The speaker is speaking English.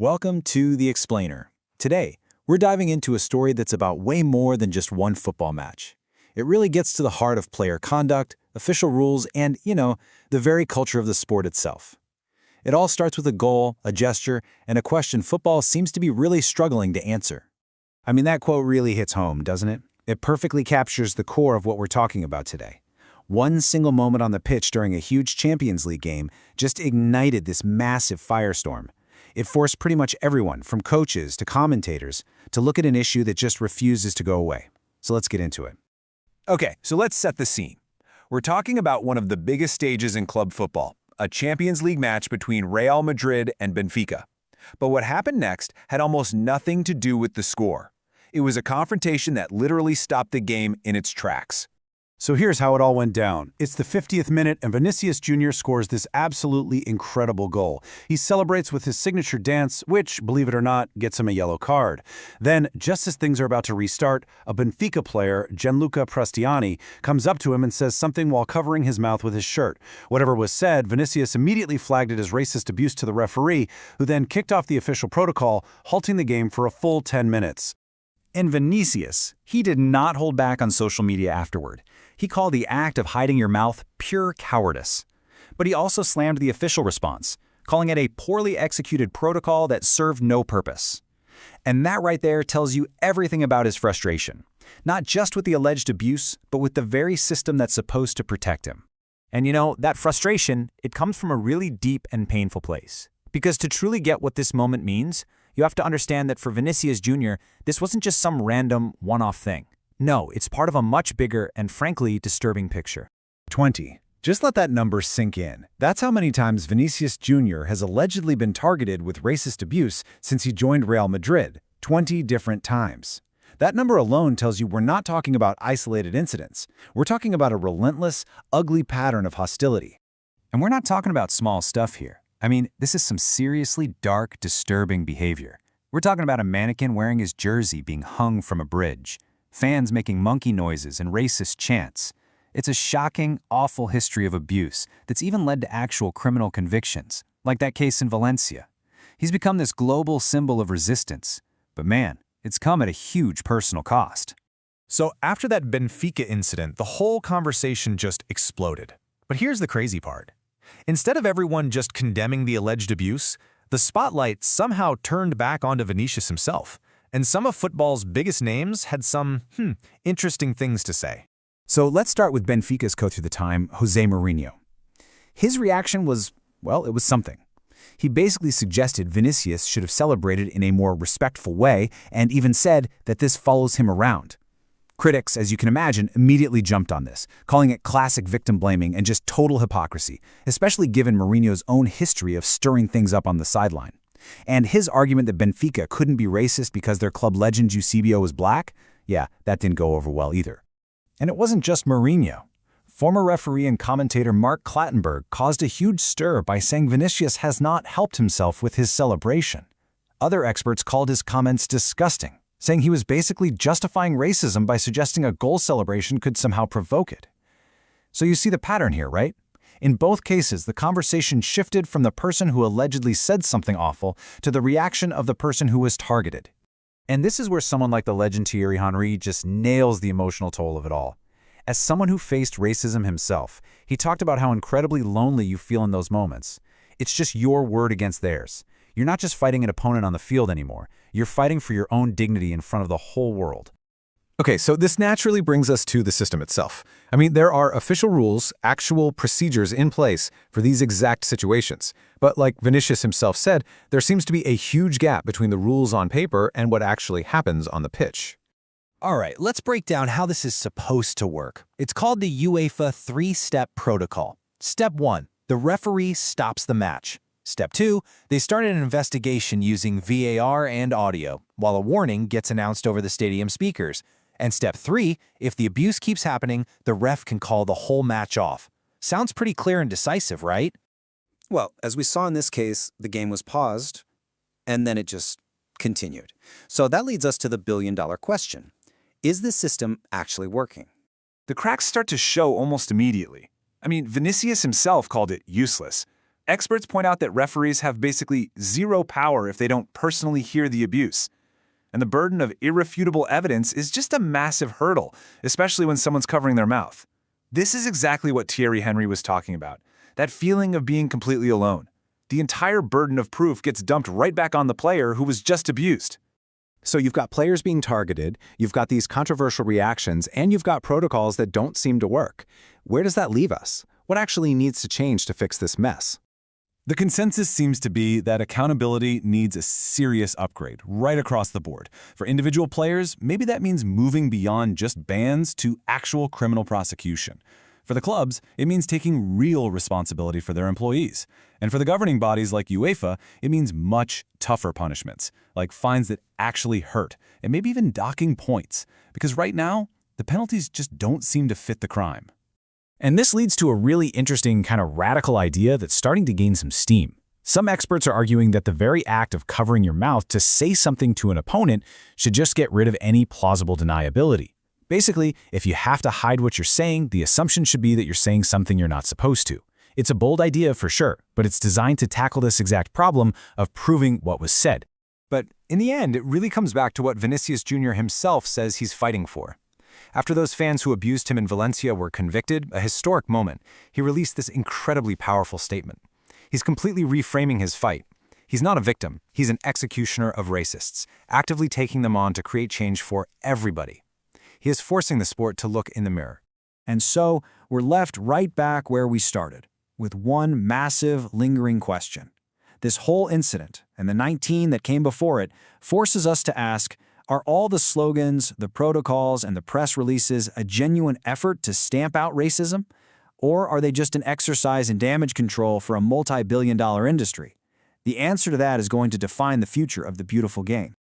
Welcome to The Explainer. Today, we're diving into a story that's about way more than just one football match. It really gets to the heart of player conduct, official rules, and, the very culture of the sport itself. It all starts with a goal, a gesture, and a question football seems to be really struggling to answer. I mean, that quote really hits home, doesn't it? It perfectly captures the core of what we're talking about today. One single moment on the pitch during a huge Champions League game just ignited this massive firestorm. It forced pretty much everyone, from coaches to commentators, to look at an issue that just refuses to go away. So let's get into it. Okay, so let's set the scene. We're talking about one of the biggest stages in club football, a Champions League match between Real Madrid and Benfica. But what happened next had almost nothing to do with the score. It was a confrontation that literally stopped the game in its tracks. So here's how it all went down. It's the 50th minute and Vinícius Jr. scores this absolutely incredible goal. He celebrates with his signature dance, which, believe it or not, gets him a yellow card. Then, just as things are about to restart, a Benfica player, Gianluca Prestiani, comes up to him and says something while covering his mouth with his shirt. Whatever was said, Vinícius immediately flagged it as racist abuse to the referee, who then kicked off the official protocol, halting the game for a full 10 minutes. And Vinícius, he did not hold back on social media afterward. He called the act of hiding your mouth pure cowardice. But he also slammed the official response, calling it a poorly executed protocol that served no purpose. And that right there tells you everything about his frustration, not just with the alleged abuse, but with the very system that's supposed to protect him. And that frustration, it comes from a really deep and painful place. Because to truly get what this moment means, you have to understand that for Vinícius Jr., this wasn't just some random one-off thing. No, it's part of a much bigger and frankly disturbing picture. 20. Just let that number sink in. That's how many times Vinícius Jr. has allegedly been targeted with racist abuse since he joined Real Madrid, 20 different times. That number alone tells you we're not talking about isolated incidents. We're talking about a relentless, ugly pattern of hostility. And we're not talking about small stuff here. I mean, this is some seriously dark, disturbing behavior. We're talking about a mannequin wearing his jersey being hung from a bridge, fans making monkey noises and racist chants. It's a shocking, awful history of abuse that's even led to actual criminal convictions, like that case in Valencia. He's become this global symbol of resistance. But man, it's come at a huge personal cost. So after that Benfica incident, the whole conversation just exploded. But here's the crazy part. Instead of everyone just condemning the alleged abuse, the spotlight somehow turned back onto Vinícius himself, and some of football's biggest names had some, interesting things to say. So let's start with Benfica's coach at the time, José Mourinho. His reaction was, well, it was something. He basically suggested Vinícius should have celebrated in a more respectful way and even said that this follows him around. Critics, as you can imagine, immediately jumped on this, calling it classic victim blaming and just total hypocrisy, especially given Mourinho's own history of stirring things up on the sideline. And his argument that Benfica couldn't be racist because their club legend Eusebio was black, that didn't go over well either. And it wasn't just Mourinho. Former referee and commentator Mark Clattenburg caused a huge stir by saying Vinícius has not helped himself with his celebration. Other experts called his comments disgusting, saying he was basically justifying racism by suggesting a goal celebration could somehow provoke it. So you see the pattern here, right? In both cases, the conversation shifted from the person who allegedly said something awful to the reaction of the person who was targeted. And this is where someone like the legend Thierry Henry just nails the emotional toll of it all. As someone who faced racism himself, he talked about how incredibly lonely you feel in those moments. It's just your word against theirs. You're not just fighting an opponent on the field anymore. You're fighting for your own dignity in front of the whole world. Okay, so this naturally brings us to the system itself. I mean, there are official rules, actual procedures in place for these exact situations. But like Vinícius himself said, there seems to be a huge gap between the rules on paper and what actually happens on the pitch. All right, let's break down how this is supposed to work. It's called the UEFA 3-step protocol. Step 1, the referee stops the match. Step 2, they start an investigation using VAR and audio, while a warning gets announced over the stadium speakers. And Step 3, if the abuse keeps happening, the ref can call the whole match off. Sounds pretty clear and decisive, right? Well, as we saw in this case, the game was paused, and then it just continued. So that leads us to the billion-dollar question. Is this system actually working? The cracks start to show almost immediately. I mean, Vinícius himself called it useless. Experts point out that referees have basically zero power if they don't personally hear the abuse. And the burden of irrefutable evidence is just a massive hurdle, especially when someone's covering their mouth. This is exactly what Thierry Henry was talking about, that feeling of being completely alone. The entire burden of proof gets dumped right back on the player who was just abused. So you've got players being targeted, you've got these controversial reactions, and you've got protocols that don't seem to work. Where does that leave us? What actually needs to change to fix this mess? The consensus seems to be that accountability needs a serious upgrade right across the board. For individual players, maybe that means moving beyond just bans to actual criminal prosecution. For the clubs, it means taking real responsibility for their employees. And for the governing bodies like UEFA, it means much tougher punishments, like fines that actually hurt, and maybe even docking points. Because right now, the penalties just don't seem to fit the crime. And this leads to a really interesting kind of radical idea that's starting to gain some steam. Some experts are arguing that the very act of covering your mouth to say something to an opponent should just get rid of any plausible deniability. Basically, if you have to hide what you're saying, the assumption should be that you're saying something you're not supposed to. It's a bold idea for sure, but it's designed to tackle this exact problem of proving what was said. But in the end, it really comes back to what Vinícius Jr. himself says he's fighting for. After those fans who abused him in Valencia were convicted, a historic moment, he released this incredibly powerful statement. He's completely reframing his fight. He's not a victim, he's an executioner of racists, actively taking them on to create change for everybody. He is forcing the sport to look in the mirror. And so, we're left right back where we started, with one massive, lingering question. This whole incident, and the 19 that came before it, forces us to ask, are all the slogans, the protocols, and the press releases a genuine effort to stamp out racism? Or are they just an exercise in damage control for a multi-billion-dollar industry? The answer to that is going to define the future of the beautiful game.